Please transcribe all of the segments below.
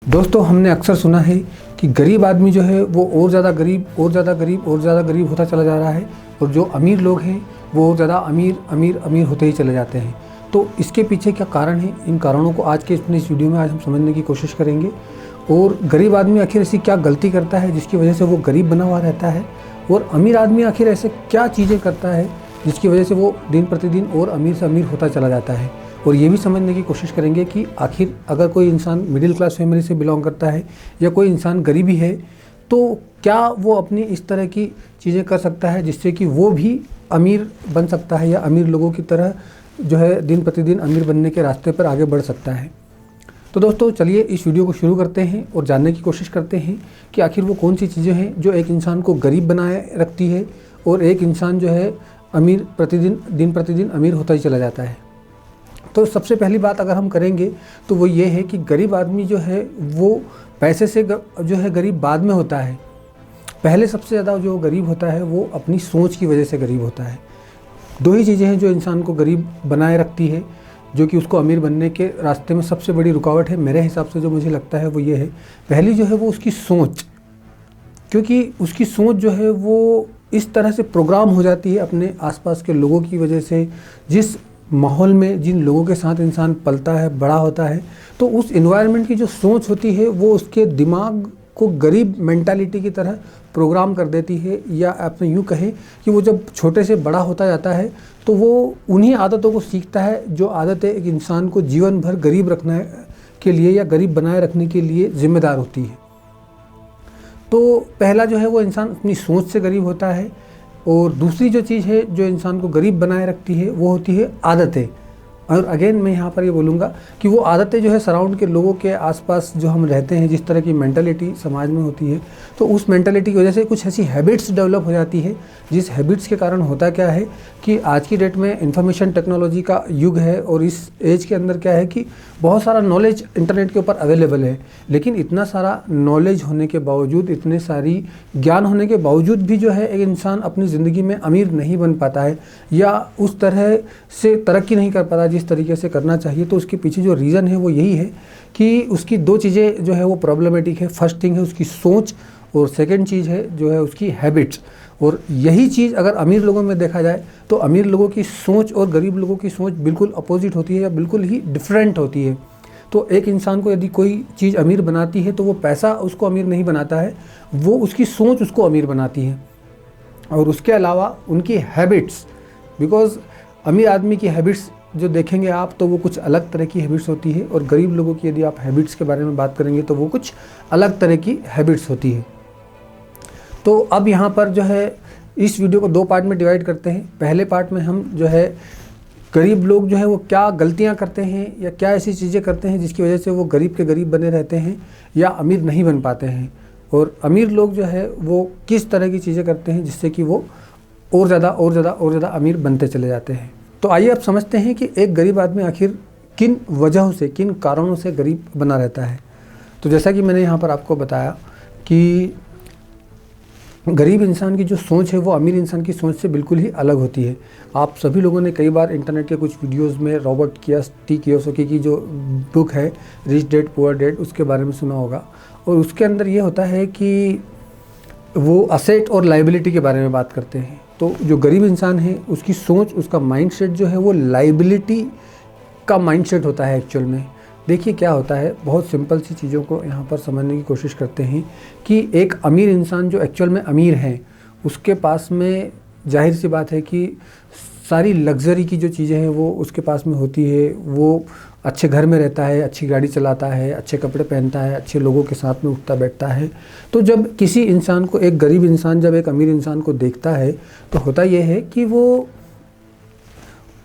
दोस्तों, हमने अक्सर सुना है कि गरीब आदमी जो है वो और ज़्यादा गरीब और ज़्यादा गरीब और ज़्यादा गरीब होता चला जा रहा है और जो अमीर लोग हैं वो और ज़्यादा अमीर अमीर अमीर होते ही चले जाते हैं। तो इसके पीछे क्या कारण है, इन कारणों को आज के इस वीडियो में आज हम समझने की कोशिश करेंगे। और गरीब आदमी आखिर ऐसी क्या गलती करता है जिसकी वजह से वो गरीब बना हुआ रहता है, और अमीर आदमी आखिर ऐसे क्या चीज़ें करता है जिसकी वजह से वो दिन प्रतिदिन और अमीर से अमीर होता चला जाता है। और ये भी समझने की कोशिश करेंगे कि आखिर अगर कोई इंसान मिडिल क्लास फैमिली से बिलोंग करता है या कोई इंसान गरीबी है तो क्या वो अपनी इस तरह की चीज़ें कर सकता है जिससे कि वो भी अमीर बन सकता है या अमीर लोगों की तरह जो है दिन प्रतिदिन अमीर बनने के रास्ते पर आगे बढ़ सकता है। तो दोस्तों, चलिए इस वीडियो को शुरू करते हैं और जानने की कोशिश करते हैं कि आखिर वो कौन सी चीज़ें हैं जो एक इंसान को गरीब बनाए रखती है और एक इंसान जो है अमीर दिन प्रतिदिन अमीर होता ही चला जाता है। तो सबसे पहली बात अगर हम करेंगे तो वो ये है कि गरीब आदमी जो है वो पैसे से जो है गरीब बाद में होता है। पहले सबसे ज़्यादा जो गरीब होता है वो अपनी सोच की वजह से गरीब होता है। दो ही चीज़ें हैं जो इंसान को गरीब बनाए रखती है, जो कि उसको अमीर बनने के रास्ते में सबसे बड़ी रुकावट है। मेरे हिसाब से जो मुझे लगता है वो ये है, पहली जो है वो उसकी सोच, क्योंकि उसकी सोच जो है वो इस तरह से प्रोग्राम हो जाती है अपने आसपास के लोगों की वजह से। जिस माहौल में जिन लोगों के साथ इंसान पलता है, बड़ा होता है, तो उस एनवायरनमेंट की जो सोच होती है वो उसके दिमाग को गरीब मेंटालिटी की तरह प्रोग्राम कर देती है। या आप यूँ कहें कि वो जब छोटे से बड़ा होता जाता है तो वो उन्हीं आदतों को सीखता है जो आदतें एक इंसान को जीवन भर गरीब रखने के लिए या गरीब बनाए रखने के लिए जिम्मेदार होती है। तो पहला जो है वो इंसान अपनी सोच से गरीब होता है। और दूसरी जो चीज़ है जो इंसान को गरीब बनाए रखती है वो होती है आदतें। और अगेन मैं यहाँ पर ये बोलूँगा कि वो आदतें जो है सराउंड के लोगों के आसपास जो हम रहते हैं, जिस तरह की मेंटालिटी समाज में होती है, तो उस मेंटालिटी की वजह से कुछ ऐसी हैबिट्स डेवलप हो जाती है, जिस हैबिट्स के कारण होता क्या है कि आज की डेट में इंफॉर्मेशन टेक्नोलॉजी का युग है और इस एज के अंदर क्या है कि बहुत सारा नॉलेज इंटरनेट के ऊपर अवेलेबल है। लेकिन इतना सारा नॉलेज होने के बावजूद, इतने सारी ज्ञान होने के बावजूद भी जो है एक इंसान अपनी ज़िंदगी में अमीर नहीं बन पाता है या उस तरह से तरक्की नहीं कर पाता जिस तरीके से करना चाहिए। तो उसके पीछे जो रीज़न है वो यही है कि उसकी दो चीज़ें जो है वो प्रॉब्लमेटिक है। फर्स्ट थिंग है उसकी सोच और सेकंड चीज़ है जो है उसकी हैबिट्स। और यही चीज़ अगर अमीर लोगों में देखा जाए तो अमीर लोगों की सोच और गरीब लोगों की सोच बिल्कुल अपोजिट होती है या बिल्कुल ही डिफरेंट होती है। तो एक इंसान को यदि कोई चीज़ अमीर बनाती है तो वो पैसा उसको अमीर नहीं बनाता है, वो उसकी सोच उसको अमीर बनाती है। और उसके अलावा उनकी हैबिट्स, बिकॉज़ अमीर आदमी की हैबिट्स जो देखेंगे आप तो वो कुछ अलग तरह की हैबिट्स होती है और गरीब लोगों की यदि आप हैबिट्स के बारे में बात करेंगे तो वो कुछ अलग तरह की हैबिट्स होती है। तो अब यहाँ पर जो है इस वीडियो को दो पार्ट में डिवाइड करते हैं। पहले पार्ट में हम जो है गरीब लोग जो है वो क्या गलतियाँ करते हैं या क्या ऐसी चीज़ें करते हैं जिसकी वजह से वो गरीब के गरीब बने रहते हैं या अमीर नहीं बन पाते हैं, और अमीर लोग जो है वो किस तरह की चीज़ें करते हैं जिससे कि वो और ज़्यादा अमीर बनते चले जाते हैं। तो आइए अब समझते हैं कि एक गरीब आदमी आखिर किन वजहों से, किन कारणों से गरीब बना रहता है। तो जैसा कि मैंने यहाँ पर आपको बताया कि गरीब इंसान की जो सोच है वो अमीर इंसान की सोच से बिल्कुल ही अलग होती है। आप सभी लोगों ने कई बार इंटरनेट के कुछ वीडियोस में रॉबर्ट कियोसाकी की जो बुक है रिच डैड पुअर डैड, उसके बारे में सुना होगा। और उसके अंदर ये होता है कि वो असेट और लायबिलिटी के बारे में बात करते हैं। तो जो गरीब इंसान है उसकी सोच, उसका माइंडसेट जो है वो लायबिलिटी का माइंडसेट होता है एक्चुअल में। देखिए क्या होता है, बहुत सिंपल सी चीज़ों को यहाँ पर समझने की कोशिश करते हैं कि एक अमीर इंसान जो एक्चुअल में अमीर है उसके पास में जाहिर सी बात है कि सारी लग्जरी की जो चीज़ें हैं वो उसके पास में होती है। वो अच्छे घर में रहता है, अच्छी गाड़ी चलाता है, अच्छे कपड़े पहनता है, अच्छे लोगों के साथ में उठता बैठता है। तो जब किसी इंसान को, एक गरीब इंसान जब एक अमीर इंसान को देखता है तो होता ये है कि वो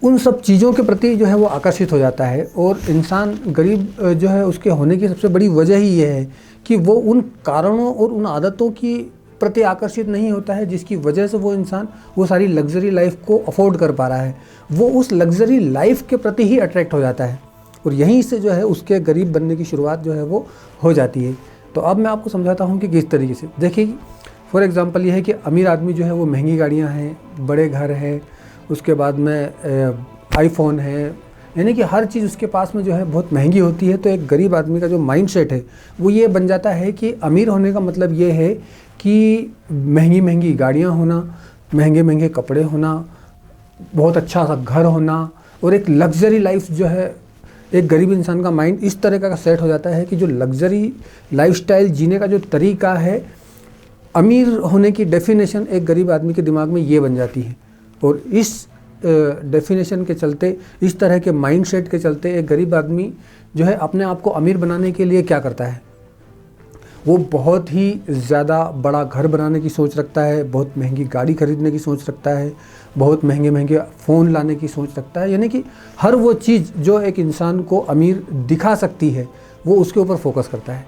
उन सब चीज़ों के प्रति जो है वो आकर्षित हो जाता है। और इंसान गरीब जो है उसके होने की सबसे बड़ी वजह ही ये है कि वो उन कारणों और उन आदतों की प्रति आकर्षित नहीं होता है जिसकी वजह से वो इंसान वो सारी लग्जरी लाइफ को अफोर्ड कर पा रहा है। वो उस लग्जरी लाइफ के प्रति ही अट्रैक्ट हो जाता है और यहीं से जो है उसके गरीब बनने की शुरुआत जो है वो हो जाती है। तो अब मैं आपको समझाता हूँ कि किस तरीके से। देखिए फॉर एग्ज़ाम्पल ये है कि अमीर आदमी जो है वो महंगी गाड़ियाँ हैं, बड़े घर हैं, उसके बाद में आईफोन है, यानी कि हर चीज़ उसके पास में जो है बहुत महंगी होती है। तो एक गरीब आदमी का जो माइंडसेट है वो ये बन जाता है कि अमीर होने का मतलब ये है कि महंगी महंगी गाड़ियाँ होना, महंगे महंगे कपड़े होना, बहुत अच्छा सा घर होना और एक लग्जरी लाइफ जो है। एक गरीब इंसान का माइंड इस तरह का सेट हो जाता है कि जो लग्जरी लाइफस्टाइल जीने का जो तरीका है, अमीर होने की डेफिनेशन एक गरीब आदमी के दिमाग में ये बन जाती है। और इस डेफिनेशन के चलते, इस तरह के माइंडसेट के चलते एक गरीब आदमी जो है अपने आप को अमीर बनाने के लिए क्या करता है, वो बहुत ही ज़्यादा बड़ा घर बनाने की सोच रखता है, बहुत महंगी गाड़ी खरीदने की सोच रखता है, बहुत महंगे महंगे फ़ोन लाने की सोच रखता है। यानी कि हर वो चीज़ जो एक इंसान को अमीर दिखा सकती है वो उसके ऊपर फोकस करता है।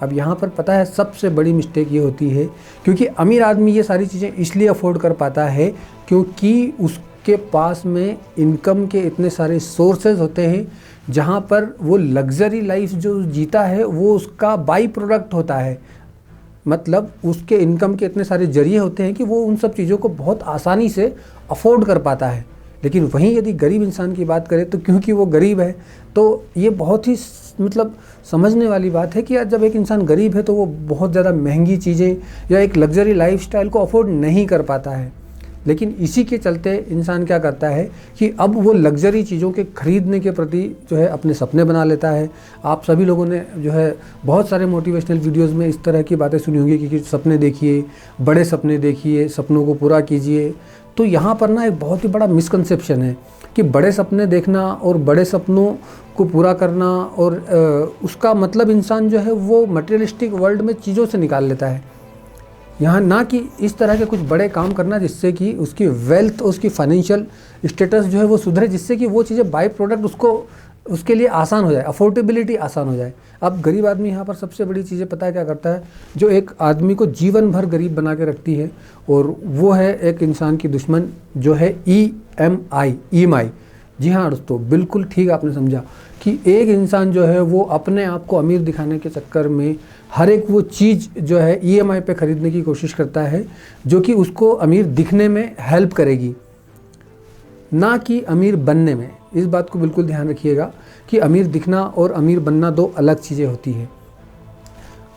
अब यहाँ पर पता है सबसे बड़ी मिस्टेक ये होती है, क्योंकि अमीर आदमी ये सारी चीज़ें इसलिए अफोर्ड कर पाता है क्योंकि उसके पास में इनकम के इतने सारे सोर्सेज होते हैं, जहाँ पर वो लग्जरी लाइफ जो जीता है वो उसका बाई प्रोडक्ट होता है। मतलब उसके इनकम के इतने सारे जरिए होते हैं कि वो उन सब चीज़ों को बहुत आसानी से अफोर्ड कर पाता है। लेकिन वहीं यदि गरीब इंसान की बात करें तो क्योंकि वो गरीब है तो ये बहुत ही मतलब समझने वाली बात है कि यार जब एक इंसान गरीब है तो वो बहुत ज़्यादा महंगी चीज़ें या एक लग्जरी लाइफस्टाइल को अफोर्ड नहीं कर पाता है। लेकिन इसी के चलते इंसान क्या करता है कि अब वो लग्जरी चीज़ों के खरीदने के प्रति जो है अपने सपने बना लेता है। आप सभी लोगों ने जो है बहुत सारे मोटिवेशनल वीडियोस में इस तरह की बातें सुनी होंगी कि सपने देखिए, बड़े सपने देखिए, सपनों को पूरा कीजिए। तो यहाँ पर ना एक बहुत ही बड़ा मिसकंसेप्शन है कि बड़े सपने देखना और बड़े सपनों को पूरा करना और उसका मतलब इंसान जो है वो मटेरियलिस्टिक वर्ल्ड में चीज़ों से निकाल लेता है। यहाँ ना कि इस तरह के कुछ बड़े काम करना जिससे कि उसकी वेल्थ, उसकी फाइनेंशियल स्टेटस जो है वो सुधरे, जिससे कि वो चीज़ें बाई प्रोडक्ट उसके लिए आसान हो जाए, अफोर्डेबिलिटी आसान हो जाए। अब गरीब आदमी यहाँ पर सबसे बड़ी चीज़ें पता है क्या करता है, जो एक आदमी को जीवन भर गरीब बना के रखती है, और वो है एक इंसान की दुश्मन जो है EMI। जी हाँ दोस्तों, बिल्कुल ठीक आपने समझा कि एक इंसान जो है वो अपने आप को अमीर दिखाने के चक्कर में हर एक वो चीज़ जो है EMI पे ख़रीदने की कोशिश करता है जो कि उसको अमीर दिखने में हेल्प करेगी, ना कि अमीर बनने में। इस बात को बिल्कुल ध्यान रखिएगा कि अमीर दिखना और अमीर बनना दो अलग चीज़ें होती हैं।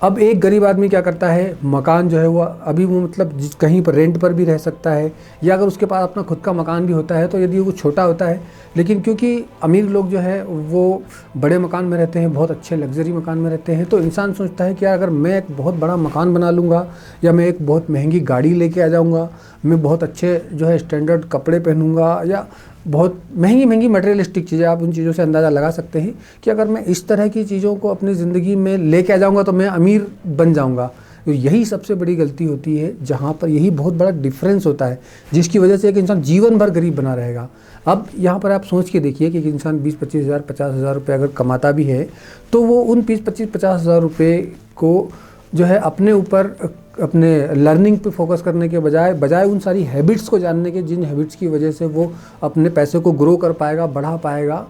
अब एक गरीब आदमी क्या करता है, मकान जो है वो अभी वो मतलब कहीं पर रेंट पर भी रह सकता है, या अगर उसके पास अपना खुद का मकान भी होता है तो यदि वो छोटा होता है, लेकिन क्योंकि अमीर लोग जो है वो बड़े मकान में रहते हैं, बहुत अच्छे लग्जरी मकान में रहते हैं, तो इंसान सोचता है कि यार अगर मैं एक बहुत बड़ा मकान बना लूँगा, या मैं एक बहुत महंगी गाड़ी लेके आ जाऊँगा, मैं बहुत अच्छे जो है स्टैंडर्ड कपड़े पहनूँगा, या बहुत महंगी महंगी मटेरियलिस्टिक चीज़ें, आप उन चीज़ों से अंदाज़ा लगा सकते हैं कि अगर मैं इस तरह की चीज़ों को अपनी ज़िंदगी में लेके आ जाऊँगा तो मैं अमीर बन जाऊँगा। तो यही सबसे बड़ी गलती होती है, जहाँ पर यही बहुत बड़ा डिफरेंस होता है, जिसकी वजह से एक इंसान जीवन भर गरीब बना रहेगा। अब यहाँ पर आप सोच के देखिए कि एक इंसान 20-25 हज़ार 50 हज़ार रुपये अगर कमाता भी है तो वो उन 20-25-50 हज़ार रुपये को जो है अपने ऊपर अपने लर्निंग पे फोकस करने के बजाय उन सारी हैबिट्स को जानने के, जिन हैबिट्स की वजह से वो अपने पैसे को ग्रो कर पाएगा, बढ़ा पाएगा,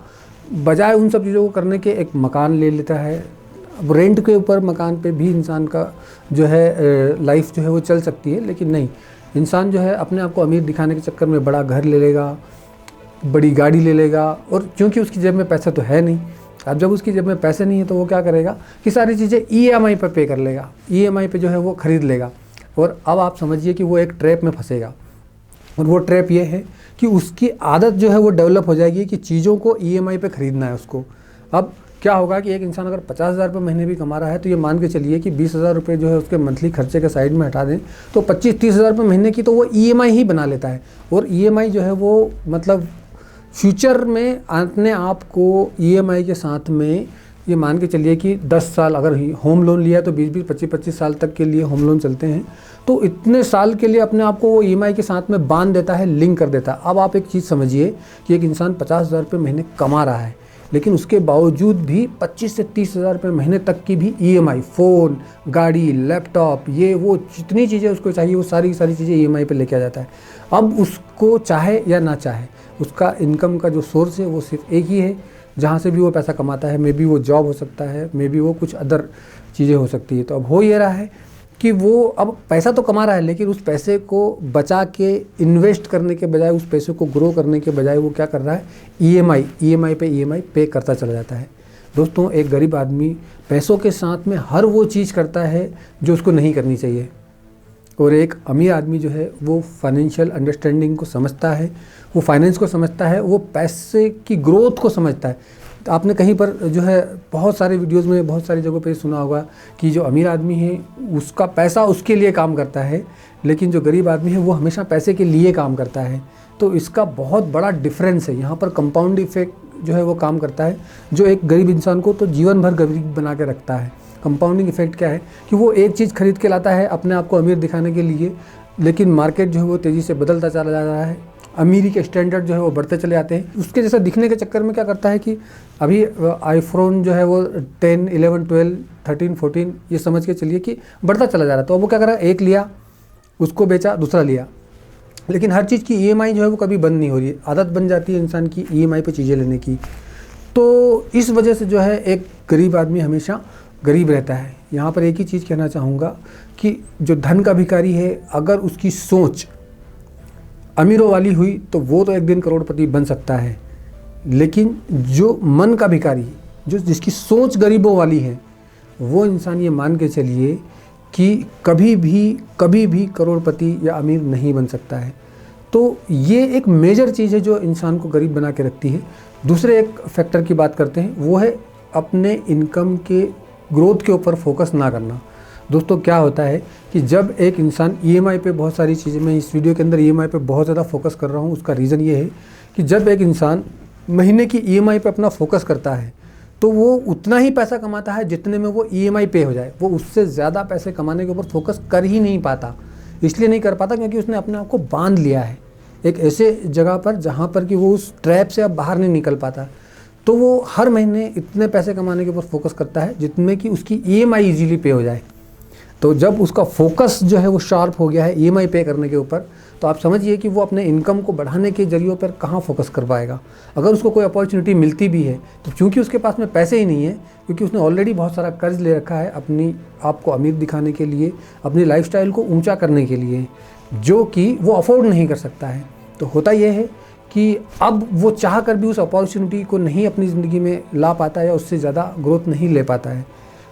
बजाय उन सब चीज़ों को करने के एक मकान ले लेता है। अब रेंट के ऊपर मकान पे भी इंसान का जो है लाइफ जो है वो चल सकती है, लेकिन नहीं, इंसान जो है अपने आप को अमीर दिखाने के चक्कर में बड़ा घर ले लेगा, बड़ी गाड़ी ले लेगा, और क्योंकि उसकी जेब में पैसा तो है नहीं। अब जब उसकी जेब में पैसे नहीं है तो वो क्या करेगा कि सारी चीज़ें EMI पर पे कर लेगा, EMI पे जो है वो ख़रीद लेगा। और अब आप समझिए कि वो एक ट्रैप में फंसेगा, और वो ट्रैप ये है कि उसकी आदत जो है वो डेवलप हो जाएगी कि चीज़ों को EMI पे ख़रीदना है उसको। अब क्या होगा कि एक इंसान अगर 50 हज़ार रुपये महीने भी कमा रहा है तो ये मान के चलिए कि 20 हज़ार रुपये जो है उसके मंथली खर्चे के साइड में हटा दें तो 25-30 हज़ार रुपये महीने की तो वो EMI ही बना लेता है। और EMI जो है वो मतलब फ्यूचर में अपने आप को EMI के साथ में ये मान के चलिए कि 10 साल अगर होम लोन लिया तो 20-20 25-25 साल तक के लिए होम लोन चलते हैं, तो इतने साल के लिए अपने आप को वो EMI के साथ में बांध देता है, लिंक कर देता है। अब आप एक चीज़ समझिए कि एक इंसान 50 हज़ार रुपये महीने कमा रहा है, लेकिन उसके बावजूद भी 25 से 30 हज़ार रुपये महीने तक की भी EMI, फ़ोन, गाड़ी, लैपटॉप, ये वो जितनी चीज़ें उसको चाहिए वो सारी चीज़ें EMI पे लेके आ जाता है। अब उसको चाहे या ना चाहे, उसका इनकम का जो सोर्स है वो सिर्फ एक ही है जहाँ से भी वो पैसा कमाता है। मे बी वो जॉब हो सकता है, मे बी वो कुछ अदर चीज़ें हो सकती है। तो अब हो ये रहा है कि वो अब पैसा तो कमा रहा है, लेकिन उस पैसे को बचा के इन्वेस्ट करने के बजाय, उस पैसे को ग्रो करने के बजाय वो क्या कर रहा है, ईएमआई पे करता चला जाता है। दोस्तों, एक गरीब आदमी पैसों के साथ में हर वो चीज़ करता है जो उसको नहीं करनी चाहिए, और एक अमीर आदमी जो है वो फाइनेंशियल अंडरस्टैंडिंग को समझता है, वो फाइनेंस को समझता है, वो पैसे की ग्रोथ को समझता है। तो आपने कहीं पर जो है बहुत सारे वीडियोस में, बहुत सारी जगहों पे सुना होगा कि जो अमीर आदमी है उसका पैसा उसके लिए काम करता है, लेकिन जो गरीब आदमी है वो हमेशा पैसे के लिए काम करता है। तो इसका बहुत बड़ा डिफरेंस है। यहाँ पर कंपाउंड इफेक्ट जो है वो काम करता है, जो एक गरीब इंसान को तो जीवन भर गरीब बना के रखता है। कंपाउंडिंग इफेक्ट क्या है कि वो एक चीज़ खरीद के लाता है अपने आप को अमीर दिखाने के लिए, लेकिन मार्केट जो है वो तेज़ी से बदलता चला जा रहा है, अमीरी के स्टैंडर्ड जो है वो बढ़ते चले जाते हैं। उसके जैसा दिखने के चक्कर में क्या करता है कि अभी आईफोन जो है वो 10, 11, 12, 13, 14 ये समझ के चलिए कि बढ़ता चला जा रहा है। तो अब वो क्या कर रहा है, एक लिया, उसको बेचा, दूसरा लिया, लेकिन हर चीज़ की ईएमआई जो है वो कभी बंद नहीं हो रही है। आदत बन जाती है इंसान की ईएमआई पे चीज़ें लेने की। तो इस वजह से जो है एक गरीब आदमी हमेशा गरीब रहता है। यहाँ पर एक ही चीज़ कहना चाहूँगा कि जो धन का भिखारी है, अगर उसकी सोच अमीरों वाली हुई तो वो तो एक दिन करोड़पति बन सकता है, लेकिन जो मन का भिखारी, जिसकी सोच गरीबों वाली है, वो इंसान ये मान के चलिए कि कभी भी करोड़पति या अमीर नहीं बन सकता है। तो ये एक मेजर चीज़ है जो इंसान को गरीब बना के रखती है। दूसरे एक फैक्टर की बात करते हैं, वो है अपने इनकम के ग्रोथ के ऊपर फोकस ना करना। दोस्तों, क्या होता है कि जब एक इंसान ईएमआई पे बहुत सारी चीज़ें, मैं इस वीडियो के अंदर ईएमआई पे बहुत ज़्यादा फोकस कर रहा हूँ, उसका रीज़न ये है कि जब एक इंसान महीने की ईएमआई पे अपना फोकस करता है तो वो उतना ही पैसा कमाता है जितने में वो ईएमआई पे हो जाए। वो उससे ज़्यादा पैसे कमाने के ऊपर फोकस कर ही नहीं पाता। इसलिए नहीं कर पाता क्योंकि उसने अपने आप को बांध लिया है एक ऐसे जगह पर जहाँ पर कि वो उस ट्रैप से अब बाहर नहीं निकल पाता। तो वो हर महीने इतने पैसे कमाने के ऊपर फोकस करता है जितने कि उसकी ईएमआई इजीली पे हो जाए। तो जब उसका फोकस जो है वो शार्प हो गया है ईएमआई पे करने के ऊपर, तो आप समझिए कि वो अपने इनकम को बढ़ाने के जरियों पर कहाँ फोकस कर पाएगा। अगर उसको कोई अपॉर्चुनिटी मिलती भी है तो क्योंकि उसके पास में पैसे ही नहीं है, क्योंकि उसने ऑलरेडी बहुत सारा कर्ज ले रखा है अपनी आप को अमीर दिखाने के लिए, अपनी लाइफस्टाइल को ऊंचा करने के लिए, जो कि वो अफोर्ड नहीं कर सकता है। तो होता यह है कि अब वो चाह कर भी उस अपॉर्चुनिटी को नहीं अपनी ज़िंदगी में ला पाता है या उससे ज़्यादा ग्रोथ नहीं ले पाता है।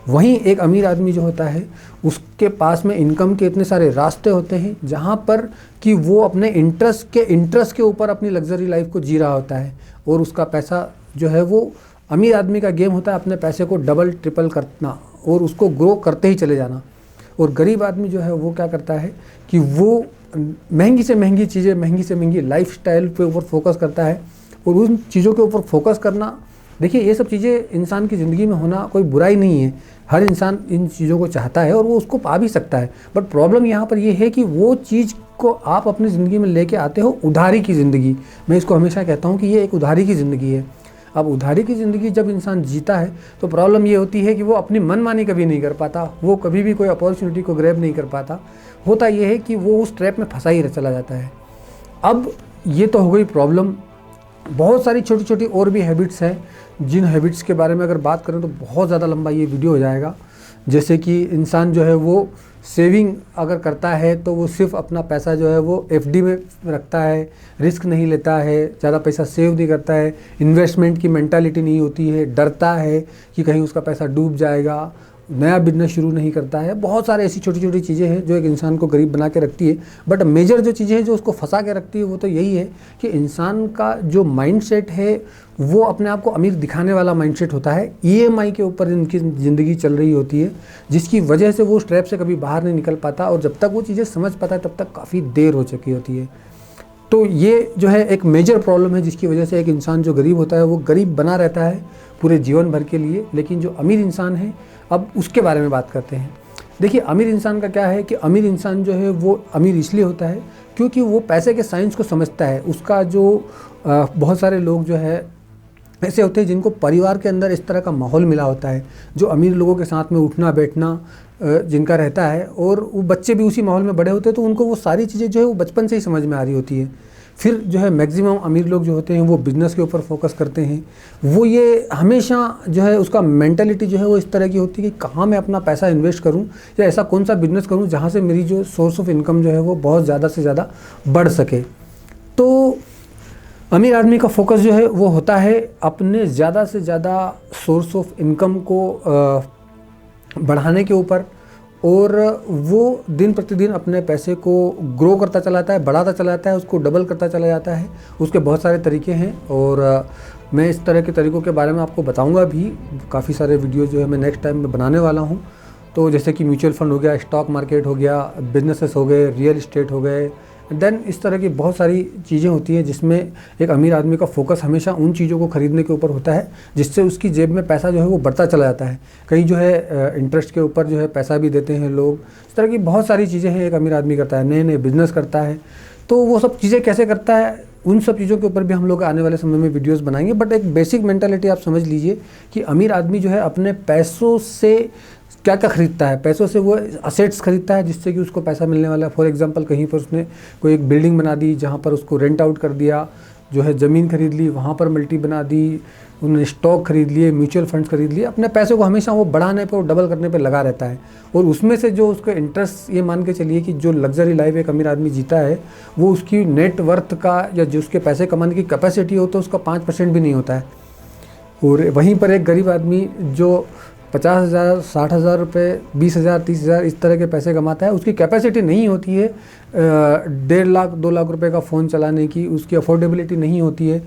वहीं एक अमीर आदमी जो होता है उसके पास में इनकम के इतने सारे रास्ते होते हैं जहाँ पर कि वो अपने इंटरेस्ट के ऊपर अपनी लग्जरी लाइफ को जी रहा होता है, और उसका पैसा जो है वो अमीर आदमी का गेम होता है अपने पैसे को डबल ट्रिपल करना और उसको ग्रो करते ही चले जाना। और गरीब आदमी जो है वो क्या करता है कि वो महंगी से महंगी चीज़ें, महंगी से महंगी लाइफस्टाइल पे ऊपर फोकस करता है। और उन चीज़ों के ऊपर फोकस करना, देखिए ये सब चीज़ें इंसान की ज़िंदगी में होना कोई बुराई नहीं है। हर इंसान इन चीज़ों को चाहता है और वो उसको पा भी सकता है, बट प्रॉब्लम यहाँ पर ये है कि वो चीज़ को आप अपनी ज़िंदगी में लेके आते हो उधारी की ज़िंदगी। मैं इसको हमेशा कहता हूँ कि ये एक उधारी की ज़िंदगी है। अब उधारी की ज़िंदगी जब इंसान जीता है तो प्रॉब्लम ये होती है कि वो अपनी मनमानी कभी नहीं कर पाता, वो कभी भी कोई अपॉर्चुनिटी को ग्रैब नहीं कर पाता। होता ये है कि वो उस ट्रैप में फंसा ही चला जाता है। अब ये तो हो गई प्रॉब्लम। बहुत सारी छोटी छोटी और भी हैबिट्स हैं, जिन हैबिट्स के बारे में अगर बात करें तो बहुत ज़्यादा लंबा ये वीडियो हो जाएगा। जैसे कि इंसान जो है वो सेविंग अगर करता है तो वो सिर्फ अपना पैसा जो है वो एफडी में रखता है, रिस्क नहीं लेता है, ज़्यादा पैसा सेव नहीं करता है, इन्वेस्टमेंट की मेंटालिटी नहीं होती है, डरता है कि कहीं उसका पैसा डूब जाएगा, नया बिजनेस शुरू नहीं करता है। बहुत सारे ऐसी छोटी छोटी चीज़ें हैं जो एक इंसान को गरीब बना के रखती है। बट मेजर जो चीज़ें हैं जो उसको फंसा के रखती है वो तो यही है कि इंसान का जो माइंडसेट है वो अपने आप को अमीर दिखाने वाला माइंडसेट होता है। ईएमआई के ऊपर इनकी ज़िंदगी चल रही होती है, जिसकी वजह से वो उस ट्रैप से कभी बाहर नहीं निकल पाता, और जब तक वो चीज़ें समझ पाता है तब तक काफ़ी देर हो चुकी होती है। तो ये जो है एक मेजर प्रॉब्लम है जिसकी वजह से एक इंसान जो गरीब होता है वो गरीब बना रहता है पूरे जीवन भर के लिए। लेकिन जो अमीर इंसान है, अब उसके बारे में बात करते हैं। देखिए अमीर इंसान का क्या है कि अमीर इंसान जो है वो अमीर इसलिए होता है क्योंकि वो पैसे के साइंस को समझता है। उसका जो बहुत सारे लोग जो है ऐसे होते हैं जिनको परिवार के अंदर इस तरह का माहौल मिला होता है, जो अमीर लोगों के साथ में उठना बैठना जिनका रहता है, और वो बच्चे भी उसी माहौल में बड़े होते हैं, तो उनको वो सारी चीज़ें जो है वो बचपन से ही समझ में आ रही होती है। फिर जो है मैक्सिमम अमीर लोग जो होते हैं वो बिज़नेस के ऊपर फोकस करते हैं। वो ये हमेशा जो है उसका मेंटालिटी जो है वो इस तरह की होती है कि कहाँ मैं अपना पैसा इन्वेस्ट करूँ या ऐसा कौन सा बिज़नेस करूँ जहाँ से मेरी जो सोर्स ऑफ इनकम जो है वो बहुत ज़्यादा से ज़्यादा बढ़ सके। तो अमीर आदमी का फोकस जो है वो होता है अपने ज़्यादा से ज़्यादा सोर्स ऑफ इनकम को बढ़ाने के ऊपर, और वो दिन प्रतिदिन अपने पैसे को ग्रो करता चला जाता है, बढ़ाता चला जाता है, उसको डबल करता चला जाता है। उसके बहुत सारे तरीके हैं और मैं इस तरह के तरीक़ों के बारे में आपको बताऊंगा भी। काफ़ी सारे वीडियो जो है मैं नेक्स्ट टाइम में बनाने वाला हूं। तो जैसे कि म्यूचुअल फंड हो गया, स्टॉक मार्केट हो गया, बिजनेसेस हो गए, रियल इस्टेट हो गए, देन इस तरह की बहुत सारी चीज़ें होती हैं जिसमें एक अमीर आदमी का फोकस हमेशा उन चीज़ों को ख़रीदने के ऊपर होता है जिससे उसकी जेब में पैसा जो है वो बढ़ता चला जाता है। कहीं जो है इंटरेस्ट के ऊपर जो है पैसा भी देते हैं लोग। इस तरह की बहुत सारी चीज़ें हैं एक अमीर आदमी करता है, नए नए बिज़नेस करता है। तो वो सब चीज़ें कैसे करता है, उन सब चीज़ों के ऊपर भी हम लोग आने वाले समय में वीडियोस बनाएंगे। बट एक बेसिक मेंटालिटी आप समझ लीजिए कि अमीर आदमी जो है अपने पैसों से क्या क्या खरीदता है। पैसों से वो असेट्स खरीदता है जिससे कि उसको पैसा मिलने वाला है। फॉर एग्जांपल कहीं पर उसने कोई एक बिल्डिंग बना दी जहाँ पर उसको रेंट आउट कर दिया, जो है ज़मीन खरीद ली, वहाँ पर मल्टी बना दी, उन्होंने स्टॉक खरीद लिए, म्यूचुअल फंड्स खरीद लिए। अपने पैसों को हमेशा वो बढ़ाने पर और डबल करने पर लगा रहता है। और उसमें से जो उसका इंटरेस्ट, ये मान के चलिए कि जो लग्जरी लाइफ एक अमीर आदमी जीता है वो उसकी नेट वर्थ का या जो उसके पैसे कमाने की कैपेसिटी हो तो उसका 5% भी नहीं होता है। और वहीं पर एक गरीब आदमी जो 50,000, 60,000 रुपये, 20,000, 30,000 इस तरह के पैसे कमाता है, उसकी कैपेसिटी नहीं होती है 1.5 लाख 2 लाख रुपए का फ़ोन चलाने की, उसकी अफोर्डेबिलिटी नहीं होती है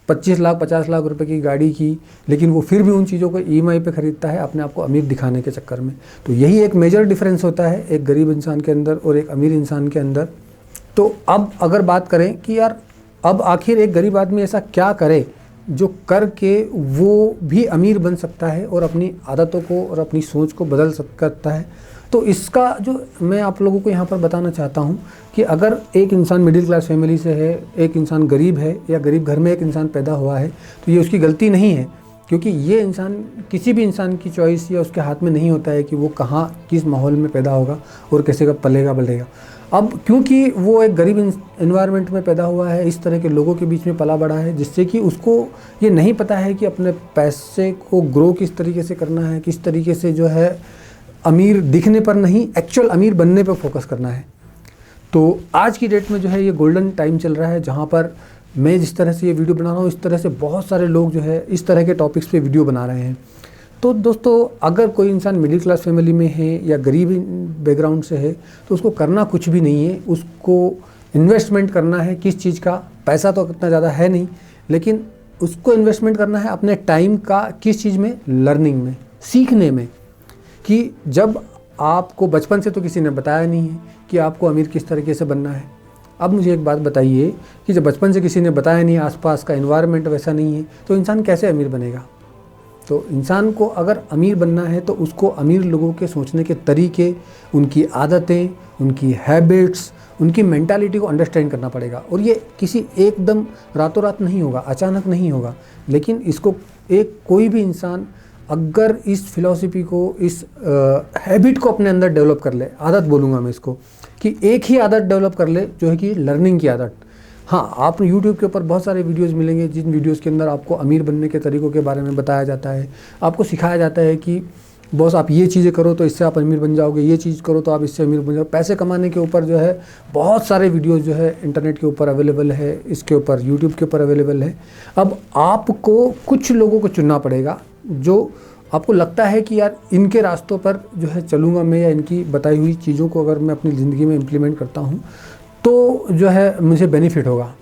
25 लाख 50 लाख रुपए की गाड़ी की, लेकिन वो फिर भी उन चीज़ों को EMI पे ख़रीदता है अपने आप को अमीर दिखाने के चक्कर में। तो यही एक मेजर डिफरेंस होता है एक गरीब इंसान के अंदर और एक अमीर इंसान के अंदर। तो अब अगर बात करें कि यार अब आखिर एक गरीब आदमी ऐसा क्या करे जो करके वो भी अमीर बन सकता है और अपनी आदतों को और अपनी सोच को बदल सकता है, तो इसका जो मैं आप लोगों को यहाँ पर बताना चाहता हूँ कि अगर एक इंसान मिडिल क्लास फैमिली से है, एक इंसान गरीब है या गरीब घर में एक इंसान पैदा हुआ है, तो ये उसकी गलती नहीं है, क्योंकि ये इंसान किसी भी इंसान की चॉइस या उसके हाथ में नहीं होता है कि वो कहाँ किस माहौल में पैदा होगा और कैसे का पलेगा बढ़ेगा। अब क्योंकि वो एक गरीब एनवायरनमेंट में पैदा हुआ है, इस तरह के लोगों के बीच में पला बड़ा है, जिससे कि उसको ये नहीं पता है कि अपने पैसे को ग्रो किस तरीके से करना है, किस तरीके से जो है अमीर दिखने पर नहीं एक्चुअल अमीर बनने पर फोकस करना है। तो आज की डेट में जो है ये गोल्डन टाइम चल रहा है जहाँ पर मैं जिस तरह से ये वीडियो बना रहा हूँ इस तरह से बहुत सारे लोग जो है इस तरह के टॉपिक्स पे वीडियो बना रहे हैं। तो दोस्तों अगर कोई इंसान मिडिल क्लास फैमिली में है या गरीब बैकग्राउंड से है तो उसको करना कुछ भी नहीं है, उसको इन्वेस्टमेंट करना है। किस चीज़ का? पैसा तो इतना ज़्यादा है नहीं, लेकिन उसको इन्वेस्टमेंट करना है अपने टाइम का। किस चीज़ में? लर्निंग में, सीखने में। कि जब आपको बचपन से तो किसी ने बताया नहीं है कि आपको अमीर किस तरीके से बनना है। अब मुझे एक बात बताइए कि जब बचपन से किसी ने बताया नहीं, आसपास का एनवायरनमेंट वैसा नहीं है, तो इंसान कैसे अमीर बनेगा? तो इंसान को अगर अमीर बनना है तो उसको अमीर लोगों के सोचने के तरीके, उनकी आदतें, उनकी हैबिट्स, उनकी मेंटालिटी को अंडरस्टैंड करना पड़ेगा। और ये किसी एकदम रातों रात नहीं होगा, अचानक नहीं होगा, लेकिन इसको एक कोई भी इंसान अगर इस फिलॉसफी को, इस हैबिट को अपने अंदर डेवलप कर ले, आदत बोलूँगा मैं इसको, कि एक ही आदत डेवलप कर ले जो है कि लर्निंग की आदत। हाँ, आप यूट्यूब के ऊपर बहुत सारे वीडियोस मिलेंगे जिन वीडियोस के अंदर आपको अमीर बनने के तरीक़ों के बारे में बताया जाता है। आपको सिखाया जाता है कि बॉस आप ये चीज़ें करो तो इससे आप अमीर बन जाओगे, ये चीज़ करो तो आप इससे अमीर बन जाओगे। पैसे कमाने के ऊपर जो है बहुत सारे वीडियोस जो है इंटरनेट के ऊपर अवेलेबल है, इसके ऊपर यूट्यूब के ऊपर अवेलेबल है। अब आपको कुछ लोगों को चुनना पड़ेगा जो आपको लगता है कि यार इनके रास्तों पर जो है चलूँगा मैं, या इनकी बताई हुई चीज़ों को अगर मैं अपनी ज़िंदगी में इम्प्लीमेंट करता हूँ तो जो है मुझे बेनिफिट होगा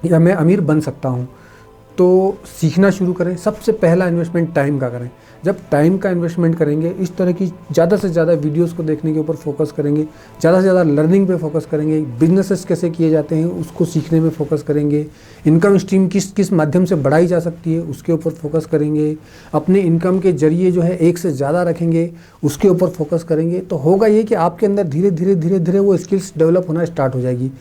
या मैं अमीर बन सकता हूँ। तो सीखना शुरू करें। सबसे पहला इन्वेस्टमेंट टाइम का करें। जब टाइम का इन्वेस्टमेंट करेंगे, इस तरह की ज़्यादा से ज़्यादा वीडियोस को देखने के ऊपर फोकस करेंगे, ज़्यादा से ज़्यादा लर्निंग पे फोकस करेंगे, बिजनेसेस कैसे किए जाते हैं उसको सीखने में फोकस करेंगे, इनकम स्ट्रीम किस किस माध्यम से बढ़ाई जा सकती है उसके ऊपर फोकस करेंगे, अपने इनकम के जरिए जो है एक से ज़्यादा रखेंगे उसके ऊपर फोकस करेंगे, तो होगा ये कि आपके अंदर धीरे धीरे धीरे धीरे वो स्किल्स डेवलप होना स्टार्ट हो जाएगी।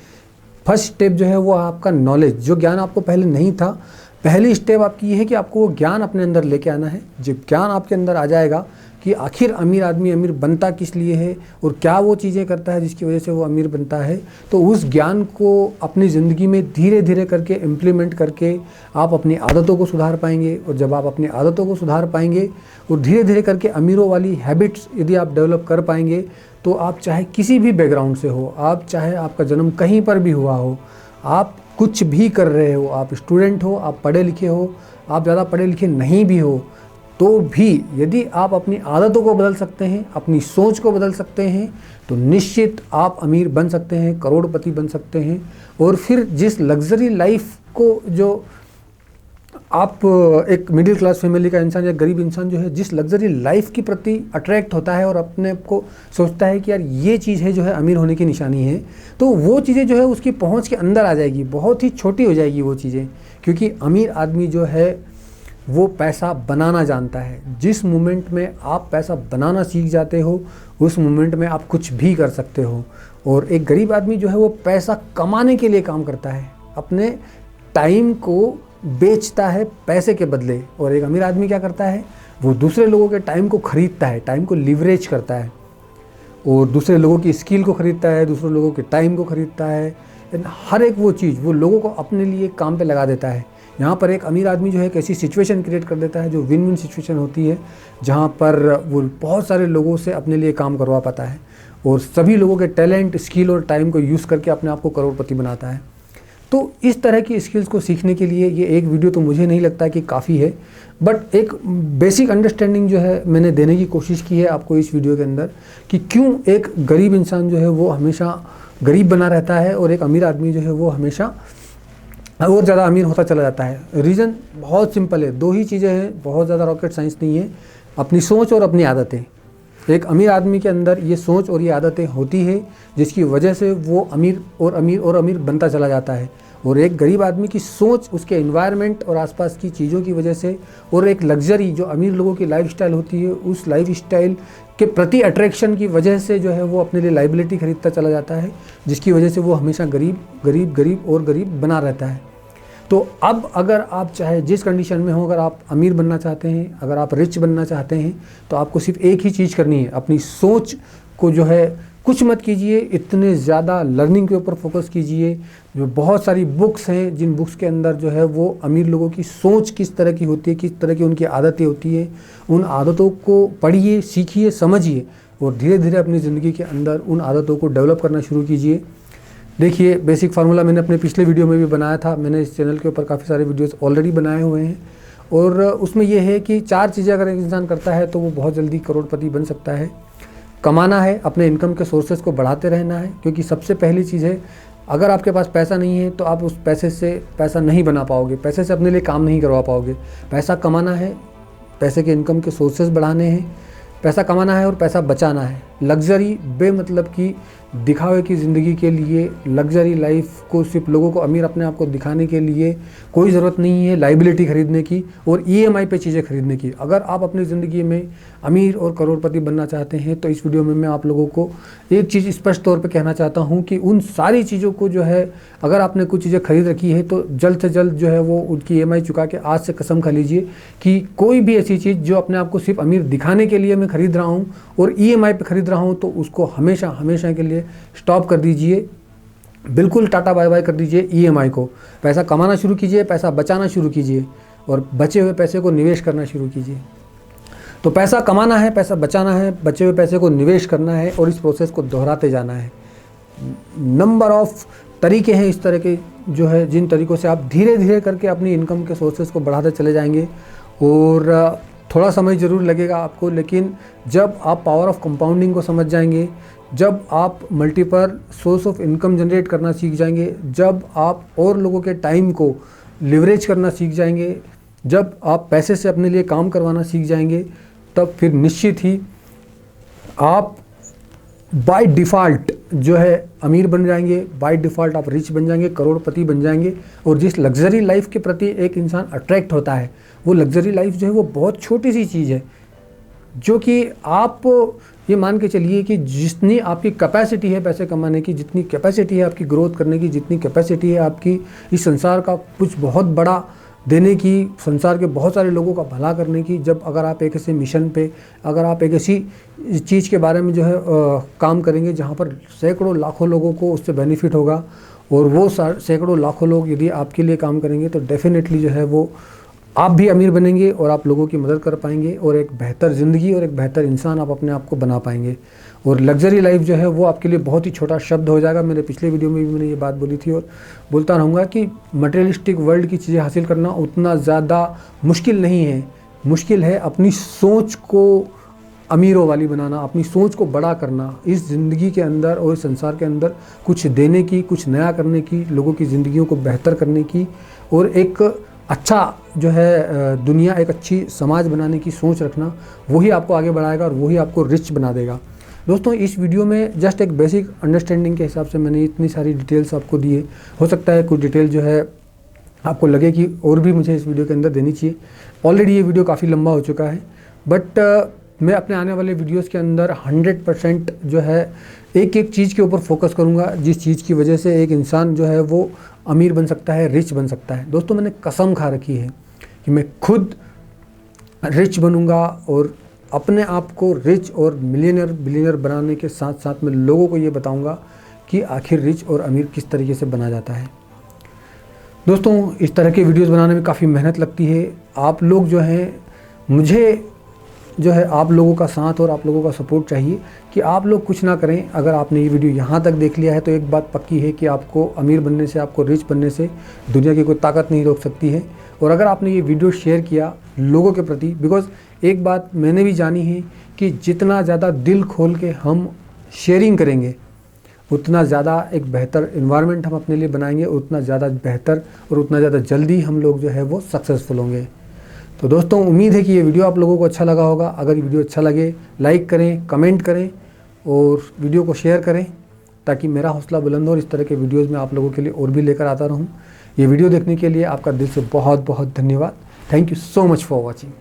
फर्स्ट स्टेप जो है वो आपका नॉलेज, जो ज्ञान आपको पहले नहीं था, पहली स्टेप आपकी ये है कि आपको वो ज्ञान अपने अंदर लेके आना है। जब ज्ञान आपके अंदर आ जाएगा कि आखिर अमीर आदमी अमीर बनता किस लिए है और क्या वो चीज़ें करता है जिसकी वजह से वो अमीर बनता है, तो उस ज्ञान को अपनी ज़िंदगी में धीरे धीरे करके इम्प्लीमेंट करके आप अपनी आदतों को सुधार पाएंगे। और जब आप अपनी आदतों को सुधार पाएंगे और धीरे धीरे करके अमीरों वाली हैबिट्स यदि आप डेवलप कर पाएंगे, तो आप चाहे किसी भी बैकग्राउंड से हो, आप चाहे आपका जन्म कहीं पर भी हुआ हो, आप कुछ भी कर रहे हो, आप स्टूडेंट हो, आप पढ़े लिखे हो, आप ज़्यादा पढ़े लिखे नहीं भी हो, तो भी यदि आप अपनी आदतों को बदल सकते हैं, अपनी सोच को बदल सकते हैं, तो निश्चित आप अमीर बन सकते हैं, करोड़पति बन सकते हैं। और फिर जिस लग्जरी लाइफ को जो आप एक मिडिल क्लास फैमिली का इंसान या गरीब इंसान जो है जिस लग्जरी लाइफ के प्रति अट्रैक्ट होता है और अपने आप को सोचता है कि यार ये चीज़ है जो है अमीर होने की निशानी है, तो वो चीज़ें जो है उसकी पहुंच के अंदर आ जाएगी, बहुत ही छोटी हो जाएगी वो चीज़ें। क्योंकि अमीर आदमी जो है वो पैसा बनाना जानता है। जिस मोमेंट में आप पैसा बनाना सीख जाते हो उस मोमेंट में आप कुछ भी कर सकते हो। और एक गरीब आदमी जो है वो पैसा कमाने के लिए काम करता है, अपने टाइम को बेचता है पैसे के बदले। और एक अमीर आदमी क्या करता है, वो दूसरे लोगों के टाइम को खरीदता है, टाइम को लिवरेज करता है और दूसरे लोगों की स्किल को खरीदता है, दूसरे लोगों के टाइम को खरीदता है। हर एक वो चीज़ वो लोगों को अपने लिए काम पे लगा देता है। यहाँ पर एक अमीर आदमी जो है एक ऐसी सिचुएशन क्रिएट कर देता है जो विन विन सिचुएशन होती है, जहाँ पर वो बहुत सारे लोगों से अपने लिए काम करवा पाता है और सभी लोगों के टैलेंट, स्किल और टाइम को यूज़ करके अपने आप को करोड़पति बनाता है। तो इस तरह की स्किल्स को सीखने के लिए ये एक वीडियो तो मुझे नहीं लगता कि काफ़ी है, बट एक बेसिक अंडरस्टैंडिंग जो है मैंने देने की कोशिश की है आपको इस वीडियो के अंदर कि क्यों एक गरीब इंसान जो है वो हमेशा गरीब बना रहता है और एक अमीर आदमी जो है वो हमेशा और ज़्यादा अमीर होता चला जाता है। रीज़न बहुत सिंपल है, दो ही चीज़ें हैं, बहुत ज़्यादा रॉकेट साइंस नहीं है, अपनी सोच और अपनी आदतें। एक अमीर आदमी के अंदर ये सोच और ये आदतें होती है जिसकी वजह से वो अमीर और अमीर और अमीर बनता चला जाता है। और एक गरीब आदमी की सोच उसके एनवायरनमेंट और आसपास की चीज़ों की वजह से और एक लग्जरी जो अमीर लोगों की लाइफस्टाइल होती है उस लाइफस्टाइल के प्रति अट्रैक्शन की वजह से जो है वो अपने लिए लाइबिलिटी खरीदता चला जाता है, जिसकी वजह से वो हमेशा गरीब गरीब गरीब और गरीब बना रहता है। तो अब अगर आप चाहे जिस कंडीशन में हो, अगर आप अमीर बनना चाहते हैं, अगर आप रिच बनना चाहते हैं, तो आपको सिर्फ एक ही चीज़ करनी है, अपनी सोच को जो है कुछ मत कीजिए, इतने ज़्यादा लर्निंग के ऊपर फोकस कीजिए। जो बहुत सारी बुक्स हैं जिन बुक्स के अंदर जो है वो अमीर लोगों की सोच किस तरह की होती है, किस तरह की उनकी आदतें होती है, उन आदतों को पढ़िए, सीखिए, समझिए और धीरे धीरे अपनी ज़िंदगी के अंदर उन आदतों को डेवलप करना शुरू कीजिए। देखिए, बेसिक फार्मूला मैंने अपने पिछले वीडियो में भी बनाया था, मैंने इस चैनल के ऊपर काफ़ी सारे वीडियोस ऑलरेडी बनाए हुए हैं और उसमें यह है कि 4 चीज़ें अगर एक इंसान करता है तो वो बहुत जल्दी करोड़पति बन सकता है। कमाना है, अपने इनकम के सोर्सेज को बढ़ाते रहना है, क्योंकि सबसे पहली चीज़ है अगर आपके पास पैसा नहीं है तो आप उस पैसे से पैसा नहीं बना पाओगे, पैसे से अपने लिए काम नहीं करवा पाओगे। पैसा कमाना है, पैसे के इनकम के सोर्सेज बढ़ाने हैं, पैसा कमाना है और पैसा बचाना है। लग्जरी बेमतलब की दिखावे की ज़िंदगी के लिए, लग्जरी लाइफ को सिर्फ लोगों को अमीर अपने आप को दिखाने के लिए कोई ज़रूरत नहीं है लाइबिलिटी खरीदने की और EMI पे चीज़ें खरीदने की। अगर आप अपनी ज़िंदगी में अमीर और करोड़पति बनना चाहते हैं तो इस वीडियो में मैं आप लोगों को एक चीज़ स्पष्ट तौर पे कहना चाहता हूँ कि उन सारी चीज़ों को जो है, अगर आपने कुछ चीज़ें खरीद रखी है तो जल्द से जल्द जो है वो उनकी EMI चुका के आज से कसम खा लीजिए कि कोई भी ऐसी चीज़ जो अपने आप को सिर्फ अमीर दिखाने के लिए मैं खरीद रहा हूँ और EMI पे खरीद रहा हूँ तो उसको हमेशा हमेशा के लिए स्टॉप कर दीजिए। बिल्कुल टाटा बाय बाय कर दीजिए EMI को। पैसा कमाना शुरू कीजिए, पैसा बचाना शुरू कीजिए और बचे हुए पैसे को निवेश करना शुरू कीजिए। तो पैसा कमाना है, पैसा बचाना है, बचे हुए पैसे को निवेश करना है और इस प्रोसेस को दोहराते जाना है। नंबर ऑफ तरीके हैं इस तरह के जो है जिन तरीक़ों से आप धीरे धीरे करके अपनी इनकम के सोर्सेज को बढ़ाते चले जाएंगे और थोड़ा समय ज़रूर लगेगा आपको, लेकिन जब आप पावर ऑफ कंपाउंडिंग को समझ जाएंगे, जब आप multiple source of income generate करना सीख जाएंगे, जब आप और लोगों के टाइम को लिवरेज करना सीख जाएंगे, जब आप पैसे से अपने लिए काम करवाना सीख जाएंगे, तब फिर निश्चित ही आप बाय डिफ़ॉल्ट जो है अमीर बन जाएंगे, बाय डिफ़ॉल्ट आप रिच बन जाएंगे, करोड़पति बन जाएंगे। और जिस लग्जरी लाइफ के प्रति एक इंसान अट्रैक्ट होता है वो लग्जरी लाइफ जो है वो बहुत छोटी सी चीज़ है, जो कि आप ये मान के चलिए कि जितनी आपकी कैपेसिटी है पैसे कमाने की, जितनी कैपेसिटी है आपकी ग्रोथ करने की, जितनी कैपेसिटी है आपकी इस संसार का कुछ बहुत बड़ा देने की, संसार के बहुत सारे लोगों का भला करने की, जब अगर आप एक ऐसे मिशन पे, अगर आप एक ऐसी चीज़ के बारे में जो है काम करेंगे जहाँ पर सैकड़ों लाखों लोगों को उससे बेनिफिट होगा, और वो सैकड़ों लाखों लोग यदि आपके लिए काम करेंगे तो डेफिनेटली जो है वो आप भी अमीर बनेंगे और आप लोगों की मदद कर पाएंगे और एक बेहतर ज़िंदगी और एक बेहतर इंसान आप अपने आप को बना पाएंगे। और लग्जरी लाइफ जो है वो आपके लिए बहुत ही छोटा शब्द हो जाएगा। मेरे पिछले वीडियो में भी मैंने ये बात बोली थी और बोलता रहूँगा कि मटेरियलिस्टिक वर्ल्ड की चीज़ें हासिल करना उतना ज़्यादा मुश्किल नहीं है। मुश्किल है अपनी सोच को अमीरों वाली बनाना, अपनी सोच को बड़ा करना, इस ज़िंदगी के अंदर और इस संसार के अंदर कुछ देने की, कुछ नया करने की, लोगों की ज़िंदगियों को बेहतर करने की और एक अच्छा जो है दुनिया, एक अच्छी समाज बनाने की सोच रखना, वही आपको आगे बढ़ाएगा और वही आपको रिच बना देगा। दोस्तों, इस वीडियो में जस्ट एक बेसिक अंडरस्टैंडिंग के हिसाब से मैंने इतनी सारी डिटेल्स आपको दी है। हो सकता है कुछ डिटेल जो है आपको लगे कि और भी मुझे इस वीडियो के अंदर देनी चाहिए। ऑलरेडी ये वीडियो काफ़ी लंबा हो चुका है, बट मैं अपने आने वाले वीडियोस के अंदर 100% जो है एक एक चीज़ के ऊपर फोकस करूँगा, जिस चीज़ की वजह से एक इंसान जो है वो अमीर बन सकता है, रिच बन सकता है। दोस्तों, मैंने कसम खा रखी है कि मैं खुद रिच बनूँगा और अपने आप को रिच और बिलियनर बनाने के साथ साथ मैं लोगों को ये बताऊँगा कि आखिर रिच और अमीर किस तरीके से बना जाता है। दोस्तों, इस तरह के वीडियोस बनाने में काफ़ी मेहनत लगती है। आप लोग जो हैं, मुझे जो है आप लोगों का साथ और आप लोगों का सपोर्ट चाहिए कि आप लोग कुछ ना करें। अगर आपने ये वीडियो यहाँ तक देख लिया है तो एक बात पक्की है कि आपको अमीर बनने से, आपको रिच बनने से दुनिया की कोई ताकत नहीं रोक सकती है। और अगर आपने ये वीडियो शेयर किया लोगों के प्रति, बिकॉज़ एक बात मैंने भी जानी है कि जितना ज़्यादा दिल खोल के हम शेयरिंग करेंगे, उतना ज़्यादा एक बेहतर इन्वायरमेंट हम अपने लिए बनाएंगे, उतना ज़्यादा बेहतर और उतना ज़्यादा जल्दी हम लोग जो है वो सक्सेसफुल होंगे। तो दोस्तों, उम्मीद है कि ये वीडियो आप लोगों को अच्छा लगा होगा। अगर ये वीडियो अच्छा लगे, लाइक करें, कमेंट करें और वीडियो को शेयर करें, ताकि मेरा हौसला बुलंद हो और इस तरह के वीडियोज़ मैं आप लोगों के लिए और भी लेकर आता रहूँ। ये वीडियो देखने के लिए आपका दिल से बहुत बहुत धन्यवाद। Thank you so much for watching.